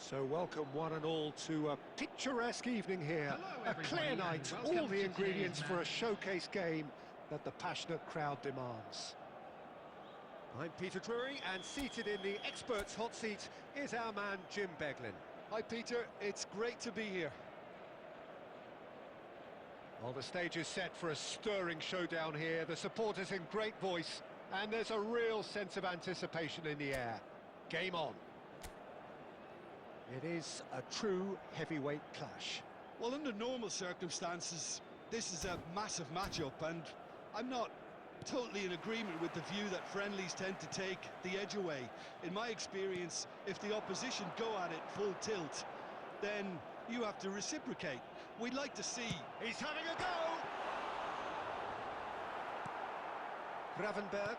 So welcome one and all to a picturesque evening here. Hello, a clear everybody, night, and welcome all the to ingredients today's for a match. showcase game that the passionate crowd demands. I'm Peter Drury, and seated in the experts' hot seat is our man Jim Beglin. Hi Peter, it's great to be here. Well, the stage is set for a stirring showdown here. The supporters in great voice, and there's a real sense of anticipation in the air. Game on. It is a true heavyweight clash. Well, under normal circumstances, this is a massive matchup, and I'm not totally in agreement with the view that friendlies tend to take the edge away. In my experience, if the opposition go at it full tilt, then you have to reciprocate. We'd like to see... He's having a go! Gravenberg.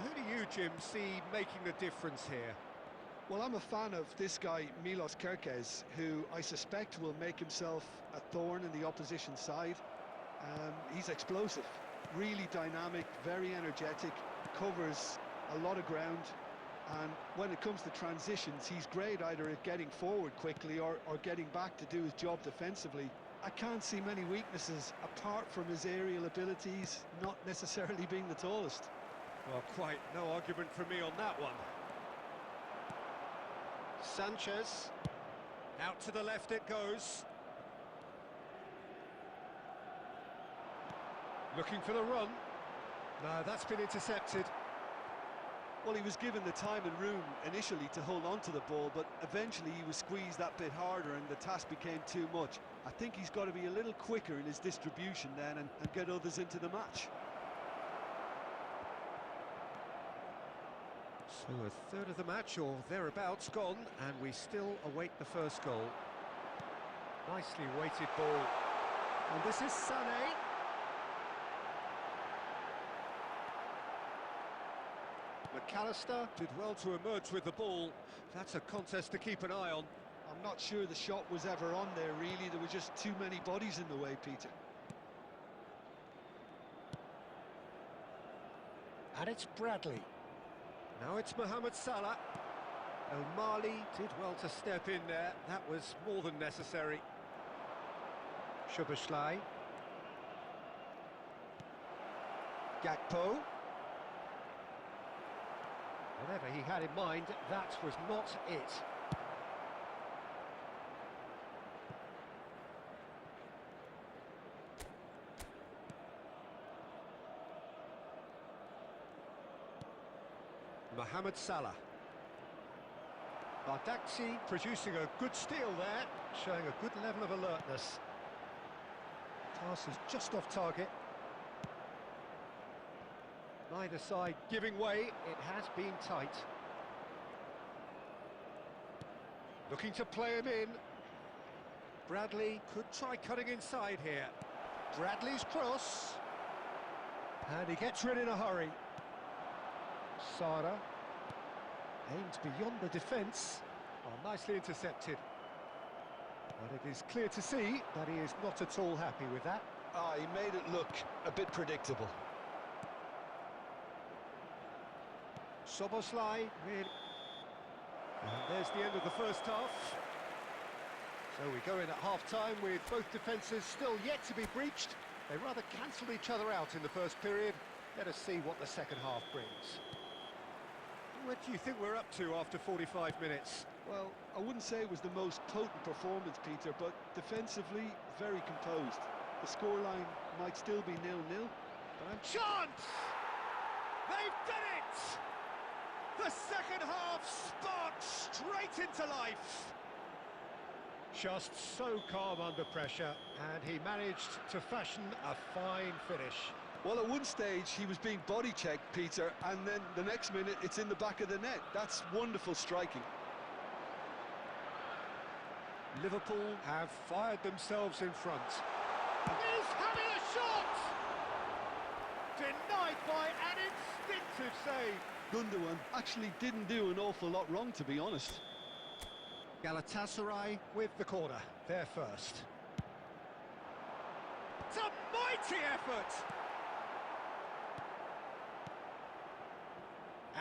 Who do you, Jim, see making the difference here? Well, I'm a fan of this guy, Milos Kerkez, who I suspect will make himself a thorn in the opposition side. He's explosive, really dynamic, very energetic, covers a lot of ground, and when it comes to transitions, he's great either at getting forward quickly or getting back to do his job defensively. I can't see many weaknesses apart from his aerial abilities, not necessarily being the tallest. Well, quite no argument from me on that one. Sanchez, out to the left it goes. Looking for the run. No, that's been intercepted. Well, he was given the time and room initially to hold on to the ball, but eventually he was squeezed that bit harder and the task became too much. I think he's got to be a little quicker in his distribution then and get others into the match. So a third of the match or thereabouts gone, and we still await the first goal. Nicely weighted ball. And this is Sané. McAllister did well to emerge with the ball. That's a contest to keep an eye on. I'm not sure the shot was ever on there, really. There were just too many bodies in the way, Peter. And it's Bradley. Now it's Mohamed Salah. O'Malley did well to step in there. That was more than necessary. Szoboszlai. Gakpo. Whatever he had in mind, that was not it. Mohamed Salah. Bardakci producing a good steal there, showing a good level of alertness. Pass is just off target. Neither side giving way, it has been tight. Looking to play him in. Bradley could try cutting inside here. Bradley's cross. And he gets rid in a hurry. Sara aimed beyond the defence. Oh, nicely intercepted. But it is clear to see that he is not at all happy with that. He made it look a bit predictable. Szoboszlai, really. And there's the end of the first half. So we go in at half-time with both defences still yet to be breached. They rather cancelled each other out in the first period. Let us see what the second half brings. What do you think we're up to after 45 minutes? Well, I wouldn't say it was the most potent performance, Peter, but defensively, very composed. The scoreline might still be 0-0, but I'm... Chance! They've done it! The second half sparked straight into life. Just so calm under pressure, and he managed to fashion a fine finish. Well, at one stage, he was being body-checked, Peter, and then the next minute, it's in the back of the net. That's wonderful striking. Liverpool have fired themselves in front. He's having a shot! Denied by an instinctive save. Gundogan actually didn't do an awful lot wrong, to be honest. Galatasaray with the corner, they're first. It's a mighty effort!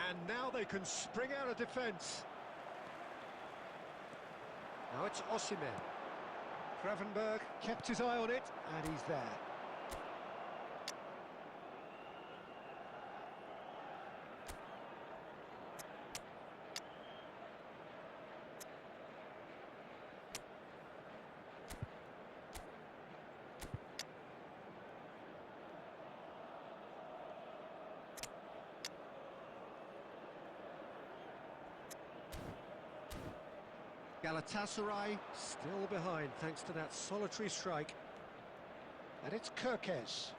And now they can spring out of defence. Now it's Osimhen. Gravenberg kept his eye on it, and he's there. Galatasaray still behind thanks to that solitary strike. And it's Kerkez.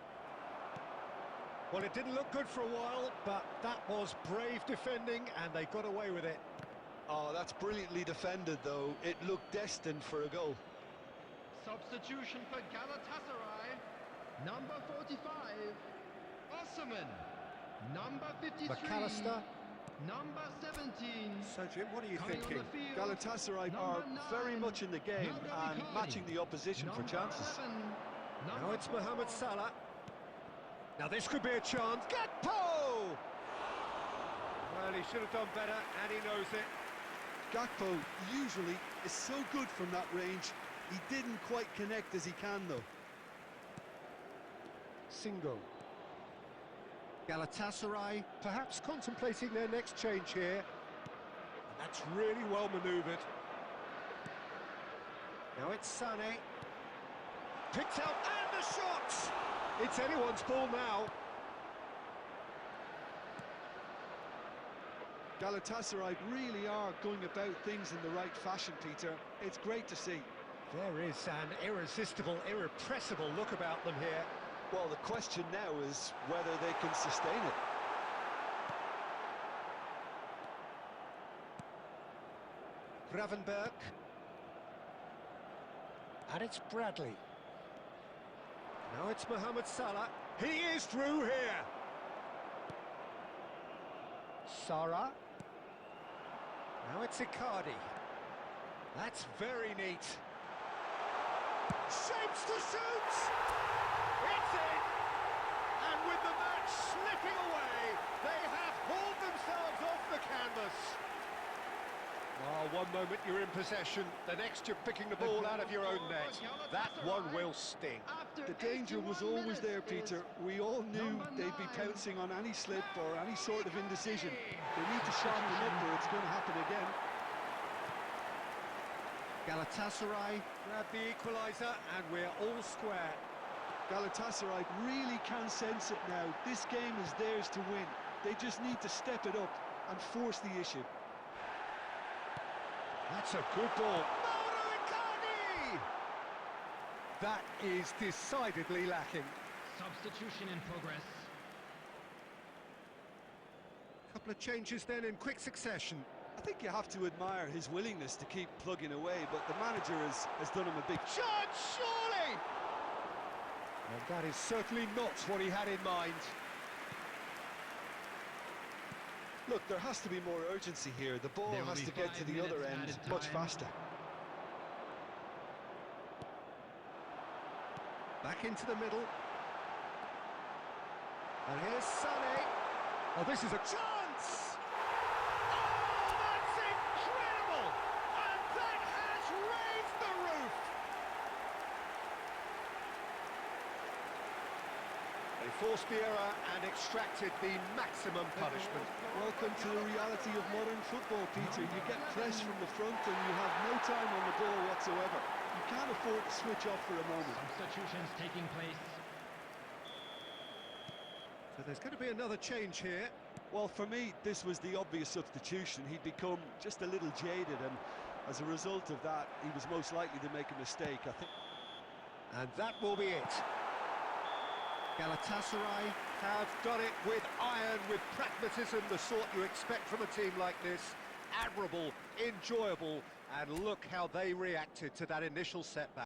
Well, it didn't look good for a while, but that was brave defending and they got away with it. Oh, that's brilliantly defended, though. It looked destined for a goal. Substitution for Galatasaray. Number 45, Osimhen. Number 53, McAllister. Number 17. So, Jim, what are you Coming on thinking? the field, Galatasaray number are very 9, much in the game and Icardi. matching the opposition for Number chances. 11, Now number it's 4. Mohamed Salah. Now this could be a chance. Gakpo! Well, he should have done better, and he knows it. Gakpo usually is so good from that range. He didn't quite connect as he can, though. Singo. Galatasaray perhaps contemplating their next change here. And that's really well manoeuvred. Now it's Sané. Picked out, and the shot! It's anyone's ball now. Galatasaray really are going about things in the right fashion, Peter. It's great to see. There is an irresistible, irrepressible look about them here. Well, the question now is whether they can sustain it. Gravenberg. And it's Bradley. Now it's Mohamed Salah. He is through here. Sarah. Now it's Icardi. That's very neat. Shapes to shoot! It's in! And with the match slipping away, they have hauled themselves off the canvas. Oh, one moment you're in possession, the next you're picking the ball out of your own net. That one will sting. The danger was always there, Peter. We all knew they'd be pouncing on any slip or any sort of indecision. They need to sharpen up or it's going to happen again. Galatasaray grab the equaliser and we're all square. Galatasaray really can sense it now. This game is theirs to win. They just need to step it up and force the issue. That's a good ball. Mauro Icardi! That is decidedly lacking. Substitution in progress. Couple of changes then in quick succession. I think you have to admire his willingness to keep plugging away, but the manager has done him a big Chance, surely! And that is certainly not what he had in mind. Look, there has to be more urgency here. The ball There will has be to get 5 to the minutes other end added much time. faster. Back into the middle. And here's Sané. Oh, this is a chance! Oh, that's incredible! And that has raised the roof! They forced the error and extracted the maximum punishment. Welcome to the reality of modern football, Peter. You get pressed from the front and you have no time on the ball whatsoever. You can't afford to switch off for a moment. Substitutions taking place. So there's going to be another change here. Well, for me, this was the obvious substitution. He'd become just a little jaded, and as a result of that, he was most likely to make a mistake, I think. And that will be it. Galatasaray have done it with iron, with pragmatism, the sort you expect from a team like this. Admirable, enjoyable, and look how they reacted to that initial setback.